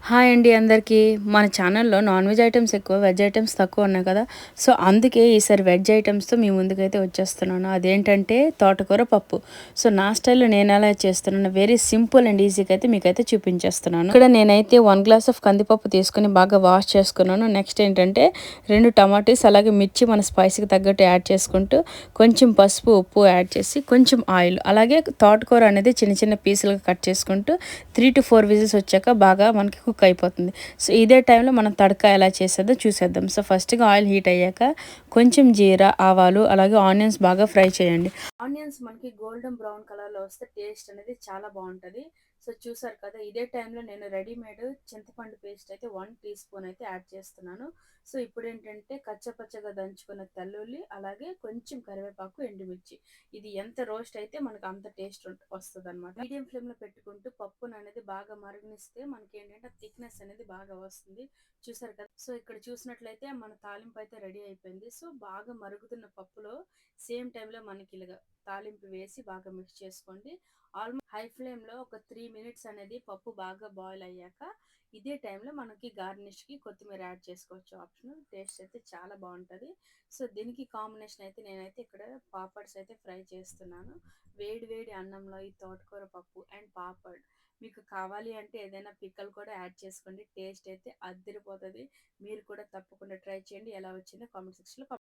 Hi అండి అందరికీ. మన ఛానల్‌లో నాన్ వెజ్ ఐటెమ్స్ ఎక్కువ, వెజ్ ఐటెమ్స్ తక్కువ ఉన్నాయి కదా! సో, అందుకే ఈసారి వెజ్ ఐటెమ్స్‌తో మీ ముందుకైతే వచ్చేస్తున్నాను. అదేంటంటే తోటకూర పప్పు. సో, నా స్టైల్‌లో నేనెలా చేస్తున్నానో వెరీ సింపుల్ అండ్ ఈజీగా అయితే మీకైతే చూపించేస్తున్నాను. ఇక్కడ నేనైతే 1 గ్లాస్ ఆఫ్ కందిపప్పు తీసుకొని బాగా వాష్ చేసుకున్నాను. నెక్స్ట్ ఏంటంటే 2 టమాటీస్ అలాగే మిర్చి మన స్పైసీకి తగ్గట్టు యాడ్ చేసుకుంటూ కొంచెం పసుపు, ఉప్పు యాడ్ చేసి కొంచెం ఆయిల్ అలాగే తోటకూర అనేది చిన్న చిన్న పీసులుగా కట్ చేసుకుంటూ 3-4 విజిల్స్ వచ్చాక బాగా మనకి కుక్ అయిపోతుంది. సో, ఇదే టైంలో మనం తడక ఎలా చేసేదో చూసేద్దాం. సో, ఫస్ట్‌గా ఆయిల్ హీట్ అయ్యాక కొంచెం జీరా, ఆవాలు అలాగే ఆనియన్స్ బాగా ఫ్రై చేయండి. ఆనియన్స్ మనకి గోల్డెన్ బ్రౌన్ కలర్‌లో వస్తే టేస్ట్ అనేది చాలా బావుంటది. సో, చూసారు కదా! ఇదే టైంలో నేను రెడీమేడ్ చింతపండు పేస్ట్ అయితే 1 టీ స్పూన్ అయితే యాడ్ చేస్తున్నాను. సో, ఇప్పుడేంటంటే కచ్చపచ్చగా దంచుకున్న తెల్లుల్లి అలాగే కొంచెం కరివేపాకు, ఎండుమిర్చి. ఇది ఎంత రోస్ట్ అయితే మనకు అంత టేస్ట్ వస్తదనమాట. మీడియం ఫ్లేమ్‌లో పెట్టుకుంటూ పప్పుననేది బాగా మరగనిస్తే మనకేంటంటే థిక్‌నెస్ అనేది బాగా వస్తుంది. చూసారు కదా! సో, ఇక్కడ చూసినట్లయితే మన తాలింపు అయితే రెడీ అయిపోయింది. సో, బాగా మరుగుతున్న పప్పులో సేమ్ టైంలో మనకి ఇలాగ తాలింపు వేసి బాగా మిక్స్ చేసుకోండి. హై ఫ్లేమ్‌లో ఒక 3 మినిట్స్ అనేది పప్పు బాగా బాయిల్ అయ్యాక ఇదే టైంలో మనకి గార్నిష్‌కి కొత్తిమీర యాడ్ చేసుకోవచ్చు ఆప్షనల్. టేస్ట్ అయితే చాలా బావుంటది. సో, దీనికి కాంబినేషన్ అయితే నేనైతే ఇక్కడ పాపడ్స్ అయితే ఫ్రై చేస్తున్నాను. వేడి వేడి అన్నంలో ఈ తోటకూర పప్పు అండ్ పాపడ్. మీకు కావాలి అంటే ఏదైనా పిక్కలు కూడా యాడ్ చేసుకోండి. టేస్ట్ అయితే అద్దిరిపోతది. మీరు కూడా తప్పకుండా ట్రై చేయండి. ఎలా వచ్చిందో కామెంట్ సెక్షన్‌లో